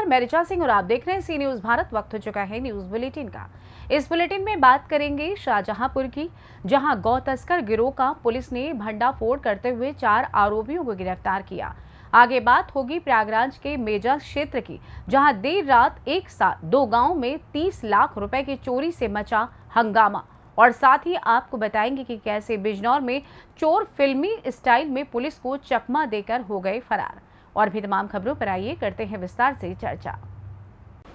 मैं ऋचा सिंह और आप देख रहे हैं सी न्यूज भारत। वक्त हो चुका है न्यूज बुलेटिन का। इस बुलेटिन में बात करेंगे शाहजहांपुर की, जहां गौ तस्कर गिरोह का पुलिस ने भंडाफोड़ करते हुए 4 आरोपियों को गिरफ्तार किया। आगे बात होगी प्रयागराज के मेजा क्षेत्र की, जहां देर रात एक साथ 2 गांव में 30 लाख रुपए की चोरी से मचा हंगामा। और साथ ही आपको बताएंगे कि कैसे बिजनौर में चोर फिल्मी स्टाइल में पुलिस को चकमा देकर हो गए फरार। और भी तमाम खबरों पर आइए करते हैं विस्तार से चर्चा।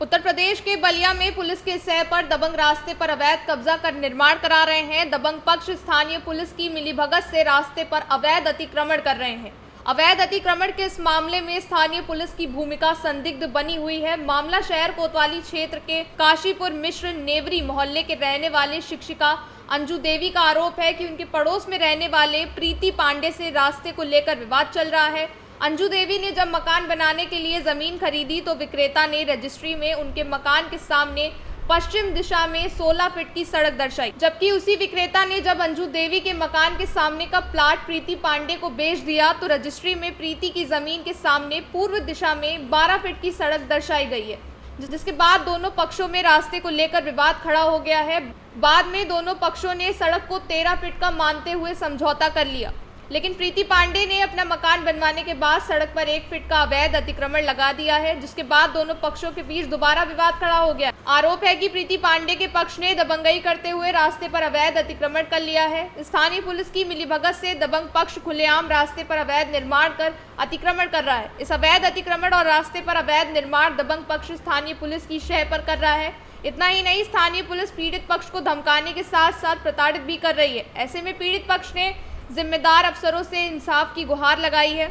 उत्तर प्रदेश के बलिया में पुलिस के सह पर दबंग रास्ते पर अवैध कब्जा कर निर्माण करा रहे हैं। दबंग पक्ष स्थानीय पुलिस की मिलीभगत से रास्ते पर अवैध अतिक्रमण कर रहे हैं। अवैध अतिक्रमण के इस मामले में स्थानीय पुलिस की भूमिका संदिग्ध बनी हुई है। मामला शहर कोतवाली क्षेत्र के काशीपुर मिश्र नेवरी मोहल्ले के रहने वाले शिक्षिका अंजू देवी का आरोप है कि उनके पड़ोस में रहने वाले प्रीति पांडे से रास्ते को लेकर विवाद चल रहा है। अंजू देवी ने जब मकान बनाने के लिए जमीन खरीदी तो विक्रेता ने रजिस्ट्री में उनके मकान के सामने पश्चिम दिशा में 16 फीट की सड़क दर्शाई, जबकि उसी विक्रेता ने जब अंजू देवी के मकान के सामने का प्लाट प्रीति पांडे को बेच दिया तो रजिस्ट्री में प्रीति की जमीन के सामने पूर्व दिशा में 12 फीट की सड़क दर्शाई गई है, जिसके बाद दोनों पक्षों में रास्ते को लेकर विवाद खड़ा हो गया है। बाद में दोनों पक्षों ने सड़क को 13 फीट का मानते हुए समझौता कर लिया, लेकिन प्रीति पांडे ने अपना मकान बनवाने के बाद सड़क पर 1 फीट का अवैध अतिक्रमण लगा दिया है, जिसके बाद दोनों पक्षों के बीच दोबारा विवाद खड़ा हो गया। आरोप है कि प्रीति पांडे के पक्ष ने दबंगई करते हुए रास्ते पर अवैध अतिक्रमण कर लिया है। स्थानीय पुलिस की मिलीभगत से दबंग पक्ष खुलेआम रास्ते पर अवैध निर्माण कर अतिक्रमण कर रहा है। इस अवैध अतिक्रमण और रास्ते पर अवैध निर्माण दबंग पक्ष स्थानीय पुलिस की शह पर कर रहा है। इतना ही नहीं, स्थानीय पुलिस पीड़ित पक्ष को धमकाने के साथ साथ प्रताड़ित भी कर रही है। ऐसे में पीड़ित पक्ष ने जिम्मेदार अफसरों से इंसाफ की गुहार लगाई है।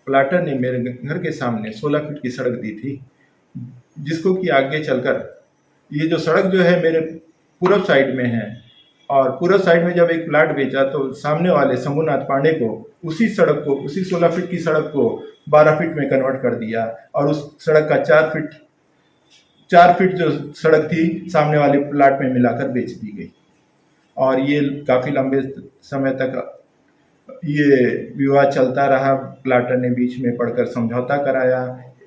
प्लाटर ने मेरे घर के सामने 16 फीट की सड़क दी थी, जिसको कि आगे चलकर ये जो सड़क जो है मेरे पूर्व साइड में है, और पूर्व साइड में जब एक प्लाट बेचा तो सामने वाले शंभुनाथ पांडे को उसी सड़क को, उसी 16 फीट की सड़क को 12 फीट में कन्वर्ट कर दिया, और उस सड़क का 4 फीट जो सड़क थी सामने वाले प्लाट में मिलाकर बेच दी गई। और ये काफ़ी लंबे समय तक ये विवाद चलता रहा। प्लाटर ने बीच में पढ़कर समझौता कराया।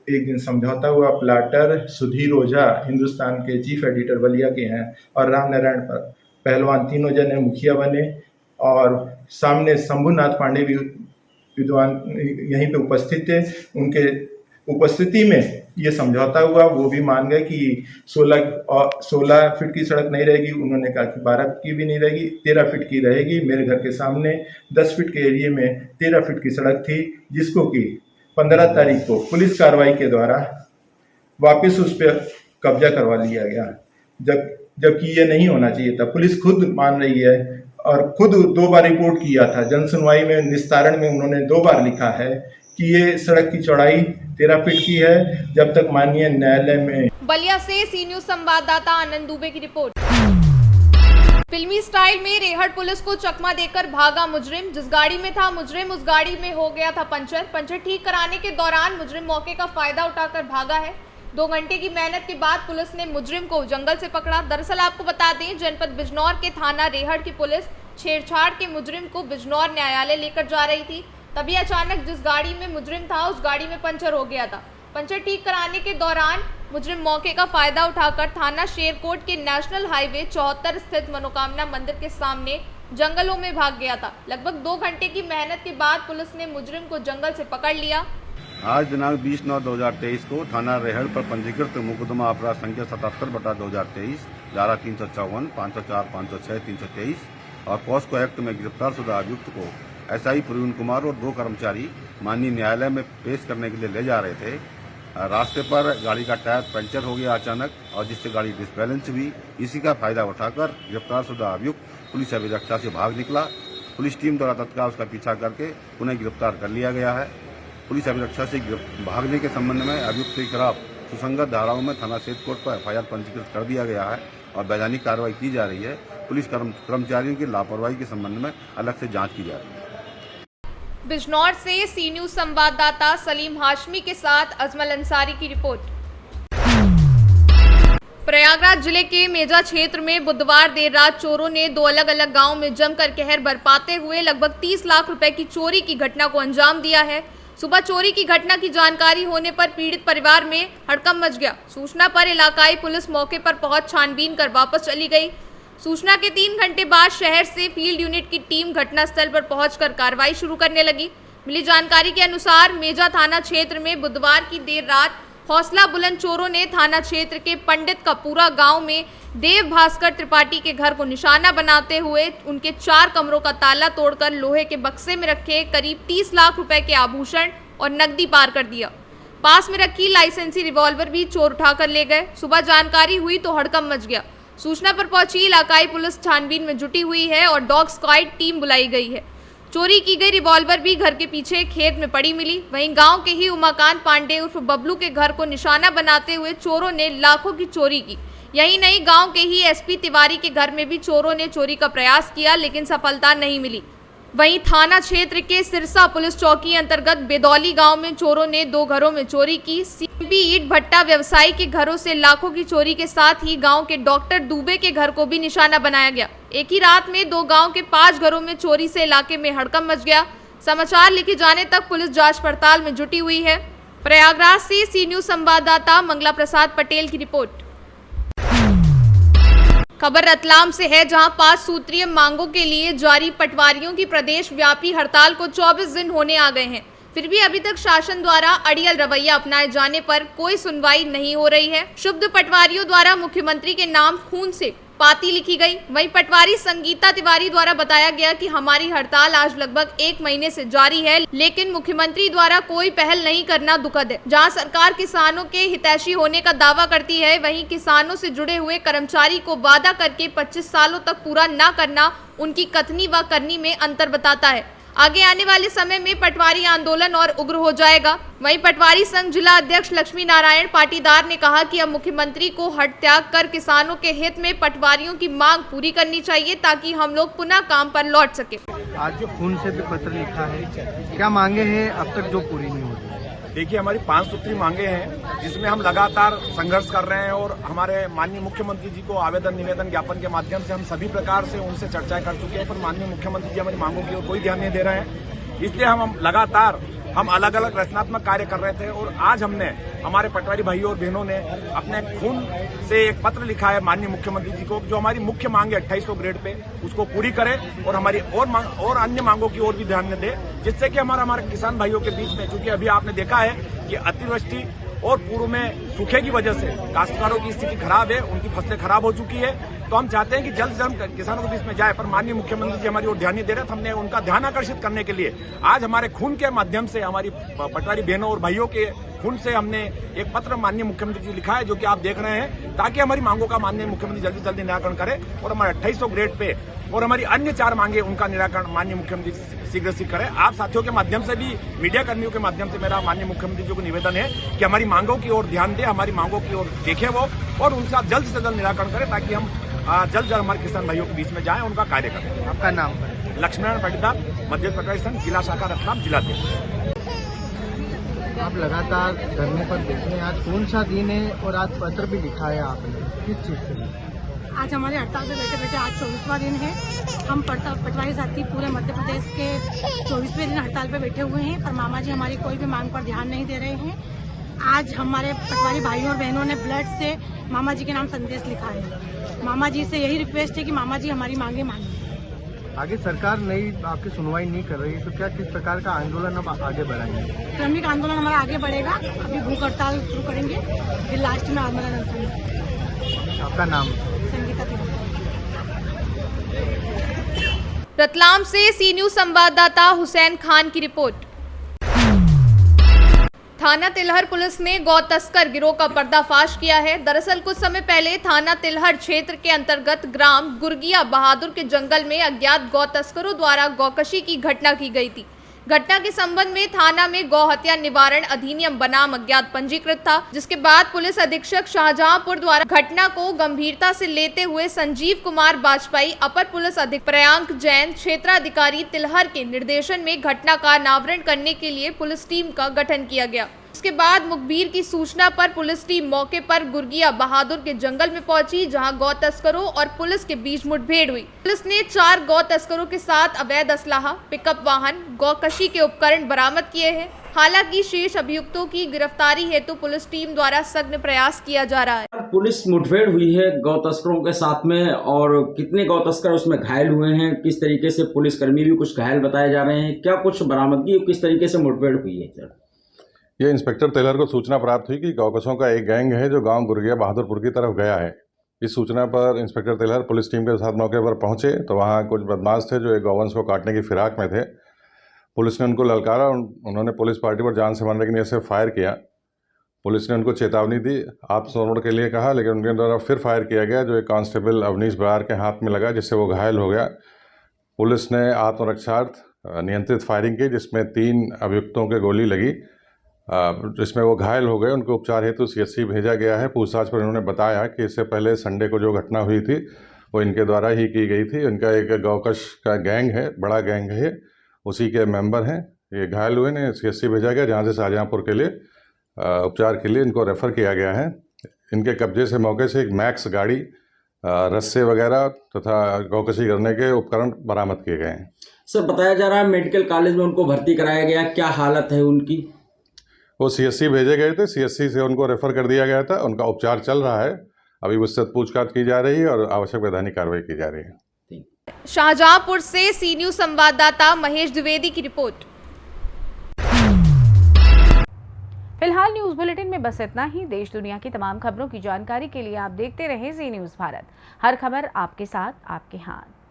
एक दिन समझौता हुआ। प्लाटर सुधीर ओझा हिंदुस्तान के चीफ एडिटर बलिया के हैं, और राम नारायण पहलवान, तीनों जने मुखिया बने, और सामने शंभुनाथ पांडे भी विद्वान यहीं पे उपस्थित थे। उनके उपस्थिति में ये समझौता हुआ। वो भी मान गए कि 16 फीट की सड़क नहीं रहेगी। उन्होंने कहा कि 12 फीट की भी नहीं रहेगी, 13 फीट की रहेगी। मेरे घर के सामने 10 फीट के एरिए में 13 फीट की सड़क थी, जिसको कि 15 तारीख को पुलिस कार्रवाई के द्वारा वापस उस पर कब्जा करवा लिया गया, जबकि ये नहीं होना चाहिए था। पुलिस खुद मान रही है, और खुद 2 बार रिपोर्ट किया था। जन सुनवाई में निस्तारण में उन्होंने 2 बार लिखा है कि ये सड़क की चौड़ाई 13 फीट की है, जब तक माननीय न्यायालय में। बलिया से सी न्यूज संवाददाता आनंद दुबे की रिपोर्ट। फिल्मी स्टाइल में रेहड़ पुलिस को चकमा देकर भागा मुजरिम। जिस गाड़ी में था मुजरिम, उस गाड़ी में हो गया था पंचर ठीक कराने के दौरान मुजरिम मौके का फायदा उठाकर भागा है। 2 घंटे की मेहनत के बाद पुलिस ने मुजरिम को जंगल से पकड़ा। दरअसल आपको बता दें, जनपद बिजनौर के थाना रेहड़ की पुलिस छेड़छाड़ के मुजरिम को बिजनौर न्यायालय लेकर जा रही थी। तभी अचानक जिस गाड़ी में मुजरिम था उस गाड़ी में पंचर हो गया था। पंचर ठीक कराने के दौरान मुजरिम मौके का फायदा उठाकर थाना शेरकोट के नेशनल हाईवे 74 स्थित मनोकामना मंदिर के सामने जंगलों में भाग गया था। लगभग 2 घंटे की मेहनत के बाद पुलिस ने मुजरिम को जंगल से पकड़ लिया। आज दिनांक 20/9/2023 को थाना रेहड़ पर पंजीकृत मुकदमा अपराध संख्या 77/2023 धारा 354, 504, 506, 323 और पॉस्को एक्ट में गिरफ्तारशुदा अभियुक्त को एसआई प्रवीण कुमार और 2 कर्मचारी माननीय न्यायालय में पेश करने के लिए ले जा रहे थे। रास्ते पर गाड़ी का टायर पंचर हो गया अचानक, और जिससे गाड़ी डिसबैलेंस हुई। इसी का फायदा उठाकर गिरफ्तारशुदा अभियुक्त पुलिस अभिरक्षा से भाग निकला। पुलिस टीम द्वारा तत्काल उसका पीछा करके उन्हें गिरफ्तार कर लिया गया है। पुलिस अभिरक्षा से भागने के संबंध में अभियुक्त के खिलाफ सुसंगत धाराओं में थाना शेरकोट पर एफआईआर पंजीकृत कर दिया गया है और वैधानिक कार्रवाई की जा रही है। पुलिस कर्मचारियों की लापरवाही के संबंध में अलग से जांच की जा रही है। बिजनौर से सी न्यूज संवाददाता सलीम हाशमी के साथ अजमल अंसारी की रिपोर्ट। प्रयागराज जिले के मेजा क्षेत्र में बुधवार देर रात चोरों ने 2 अलग अलग गांव में जमकर कहर बरपाते हुए लगभग 30 लाख रुपए की चोरी की घटना को अंजाम दिया है। सुबह चोरी की घटना की जानकारी होने पर पीड़ित परिवार में हड़कंप मच गया। सूचना पर इलाकाई पुलिस मौके पर पहुंच छानबीन कर वापस चली गई। सूचना के 3 घंटे बाद शहर से फील्ड यूनिट की टीम घटनास्थल पर पहुंचकर कार्रवाई शुरू करने लगी। मिली जानकारी के अनुसार मेजा थाना क्षेत्र में बुधवार की देर रात हौसला बुलंद चोरों ने थाना क्षेत्र के पंडित कपूरा गांव में देव भास्कर त्रिपाठी के घर को निशाना बनाते हुए उनके 4 कमरों का ताला तोड़कर लोहे के बक्से में रखे करीब 30 लाख रुपए के आभूषण और नकदी पार कर दिया। पास में रखी लाइसेंसी रिवॉल्वर भी चोर उठाकर ले गए। सुबह जानकारी हुई तो हड़कंप मच गया। सूचना पर पहुंची इलाकाई पुलिस छानबीन में जुटी हुई है और डॉग स्क्वाड टीम बुलाई गई है। चोरी की गई रिवॉल्वर भी घर के पीछे खेत में पड़ी मिली। वहीं गांव के ही उमाकांत पांडे उर्फ बबलू के घर को निशाना बनाते हुए चोरों ने लाखों की चोरी की। यही नहीं, गांव के ही एसपी तिवारी के घर में भी चोरों ने चोरी का प्रयास किया लेकिन सफलता नहीं मिली। वहीं थाना क्षेत्र के सिरसा पुलिस चौकी अंतर्गत बेदौली गांव में चोरों ने 2 घरों में चोरी की। सीएमपी ईट भट्टा व्यवसायी के घरों से लाखों की चोरी के साथ ही गांव के डॉक्टर दुबे के घर को भी निशाना बनाया गया। एक ही रात में 2 गांव के 5 घरों में चोरी से इलाके में हड़कंप मच गया। समाचार लिखे जाने तक पुलिस जांच पड़ताल में जुटी हुई है। प्रयागराज से सी न्यूज संवाददाता मंगला प्रसाद पटेल की रिपोर्ट। खबर रतलाम से है, जहां 5 सूत्रीय मांगों के लिए जारी पटवारियों की प्रदेश व्यापी हड़ताल को 24 दिन होने आ गए हैं। फिर भी अभी तक शासन द्वारा अड़ियल रवैया अपनाए जाने पर कोई सुनवाई नहीं हो रही है। क्षुब्ध पटवारियों द्वारा मुख्यमंत्री के नाम खून से पाती लिखी गई। वहीं पटवारी संगीता तिवारी द्वारा बताया गया कि हमारी हड़ताल आज लगभग 1 महीने से जारी है, लेकिन मुख्यमंत्री द्वारा कोई पहल नहीं करना दुखद है। जहां सरकार किसानों के हितैषी होने का दावा करती है, वहीं किसानों से जुड़े हुए कर्मचारी को वादा करके 25 सालों तक पूरा न करना उनकी कथनी व करनी में अंतर बताता है। आगे आने वाले समय में पटवारी आंदोलन और उग्र हो जाएगा। वहीं पटवारी संघ जिला अध्यक्ष लक्ष्मी नारायण पाटीदार ने कहा कि अब मुख्यमंत्री को हट त्याग कर किसानों के हित में पटवारियों की मांग पूरी करनी चाहिए ताकि हम लोग पुनः काम पर लौट सके। आज जो खून से पत्र लिखा है, क्या मांगे हैं अब तक जो पूरी नहीं हो रही? देखिए, हमारी 5 सूत्री मांगे हैं जिसमें हम लगातार संघर्ष कर रहे हैं और हमारे माननीय मुख्यमंत्री जी को आवेदन निवेदन ज्ञापन के माध्यम से हम सभी प्रकार से उनसे चर्चाएं कर चुके हैं, पर माननीय मुख्यमंत्री जी हमारी मांगों की ओर कोई ध्यान नहीं दे रहे हैं। इसलिए हम लगातार अलग अलग रचनात्मक कार्य कर रहे थे और आज हमने हमारे पटवारी भाइयों और बहनों ने अपने खून से एक पत्र लिखा है माननीय मुख्यमंत्री जी को, जो हमारी मुख्य मांग है 2800 ग्रेड पे उसको पूरी करे और हमारी और अन्य मांगों की ओर भी ध्यान दे, जिससे कि हमारे किसान भाइयों के बीच में, क्योंकि अभी आपने देखा है कि अतिवृष्टि और पूर्व में सूखे की वजह से काश्तकारों की स्थिति खराब है, उनकी फसलें खराब हो चुकी है। तो हम चाहते हैं कि जल्द से जल्द किसानों के बीच में जाए, पर माननीय मुख्यमंत्री जी हमारी ओर ध्यान नहीं दे रहे। हमने उनका ध्यान आकर्षित करने के लिए आज हमारे खून के माध्यम से हमारी पटवारी बहनों और भाइयों के खून से हमने एक पत्र माननीय मुख्यमंत्री जी लिखा है, जो कि आप देख रहे हैं, ताकि हमारी मांगों का माननीय मुख्यमंत्री जल्दी से जल्दी निराकरण करे और हमारे 2800 ग्रेड पे और हमारी अन्य 4 मांगे उनका निराकरण माननीय मुख्यमंत्री शीघ्र से करे। आप साथियों के माध्यम से भी, मीडिया कर्मियों के माध्यम से मेरा माननीय मुख्यमंत्री जी को निवेदन है कि हमारी मांगों की ओर ध्यान दे, हमारी मांगों की ओर देखे वो और उनका जल्द से जल्द निराकरण करें, ताकि हम जल्द जल्द हमारे किसान भाइयों के बीच में जाएं, उनका कार्य करें। आपका नाम? लक्ष्मीनारायण पाटीदार, मध्य पटवारी संघ जिला शाखा रतलाम जिलाध्यक्ष। आप लगातार धरने पर बैठे हैं, आज कौन सा दिन है और आज पत्र भी लिखा है आपने, किस चीज से? आज हमारे हड़ताल पे बैठे बैठे आज 24वां दिन है। हम पटवारी साथी पूरे मध्य प्रदेश के 24वें दिन हड़ताल पे बैठे हुए हैं, पर मामा जी हमारी कोई भी मांग पर ध्यान नहीं दे रहे हैं। आज हमारे पटवारी भाइयों और बहनों ने ब्लड से मामा जी के नाम संदेश लिखा है। मामा जी से यही रिक्वेस्ट है कि मामा जी हमारी मांगे मानिए। आगे सरकार नहीं आपकी सुनवाई नहीं कर रही, तो क्या किस प्रकार का आंदोलन अब आगे बढ़ाएंगे? श्रमिक आंदोलन हमारा आगे बढ़ेगा। अभी भूख हड़ताल शुरू करेंगे, फिर लास्ट में आंदोलन करेंगे। आपका नाम? संगीता तिवारी। रतलाम से सी न्यूज संवाददाता हुसैन खान की रिपोर्ट। थाना तिलहर पुलिस ने गौ तस्कर गिरोह का पर्दाफाश किया है। दरअसल कुछ समय पहले थाना तिलहर क्षेत्र के अंतर्गत ग्राम गुरगिया बहादुर के जंगल में अज्ञात गौ तस्करों द्वारा गौकशी की घटना की गई थी। घटना के संबंध में थाना में गौ हत्या निवारण अधिनियम बनाम अज्ञात पंजीकृत था, जिसके बाद पुलिस अधीक्षक शाहजहांपुर द्वारा घटना को गंभीरता से लेते हुए संजीव कुमार बाजपेयी, अपर पुलिस अधीक्षक प्रयांक जैन, क्षेत्राधिकारी तिलहर के निर्देशन में घटना का अनावरण करने के लिए पुलिस टीम का गठन किया गया। उसके बाद मुखबिर की सूचना पर पुलिस टीम मौके पर गुरगिया बहादुर के जंगल में पहुंची, जहां गौ तस्करों और पुलिस के बीच मुठभेड़ हुई। पुलिस ने 4 गौ तस्करों के साथ अवैध असलाहा, पिकअप वाहन, गौकशी के उपकरण बरामद किए हैं। हालांकि शेष अभियुक्तों की गिरफ्तारी हेतु पुलिस टीम द्वारा सघन प्रयास किया जा रहा है। पुलिस मुठभेड़ हुई है गौ तस्करों के साथ में, और कितने गौ तस्कर उसमें घायल हुए हैं, किस तरीके से पुलिसकर्मी भी कुछ घायल बताए जा रहे हैं, क्या कुछ बरामदगी, किस तरीके से मुठभेड़ हुई है सर? ये इंस्पेक्टर टेलर को सूचना प्राप्त हुई कि गौकसों का एक गैंग है जो गांव गुरगिया बहादुरपुर की तरफ गया है। इस सूचना पर इंस्पेक्टर टेलर पुलिस टीम के साथ मौके पर पहुंचे तो वहां कुछ बदमाश थे जो एक गौवंश को काटने की फिराक में थे। पुलिस ने उनको ललकारा, उन्होंने पुलिस पार्टी पर जान से मारने की नीयत से फायर किया। पुलिस ने उनको चेतावनी दी, आत्मसमर्पण के लिए कहा, लेकिन उनके द्वारा फिर फायर किया गया जो एक कांस्टेबल अवनीश बरार के हाथ में लगा, जिससे वो घायल हो गया। पुलिस ने आत्मरक्षार्थ नियंत्रित फायरिंग की, जिसमें 3 अभियुक्तों के गोली लगी, जिसमें वो घायल हो गए। उनको उपचार हेतु CHC भेजा गया है। पूछताछ पर उन्होंने बताया कि इससे पहले संडे को जो घटना हुई थी वो इनके द्वारा ही की गई थी। इनका एक गौकश का गैंग है, बड़ा गैंग है, उसी के मेंबर हैं। ये घायल हुए ने CHC भेजा गया, जहाँ से शाहजहाँपुर के लिए उपचार के लिए इनको रेफ़र किया गया है। इनके कब्जे से मौके से एक मैक्स गाड़ी, रस्से वगैरह तथा गौकशी करने के उपकरण बरामद किए गए हैं। सर, बताया जा रहा है मेडिकल कॉलेज में उनको भर्ती कराया गया, क्या हालत है उनकी? वो CHC भेजे गए थे, CHC से उनको रेफ़र कर दिया गया था। उनका उपचार चल रहा है, अभी उससे पूछताछ की जा रही है और आवश्यक वैधानिक कार्रवाई की जा रही है। शाहजहांपुर से सी न्यूज संवाददाता महेश द्विवेदी की रिपोर्ट। फिलहाल न्यूज बुलेटिन में बस इतना ही। देश दुनिया की तमाम खबरों की जानकारी के लिए आप देखते रहें जी न्यूज भारत। हर खबर आपके साथ, आपके हाथ।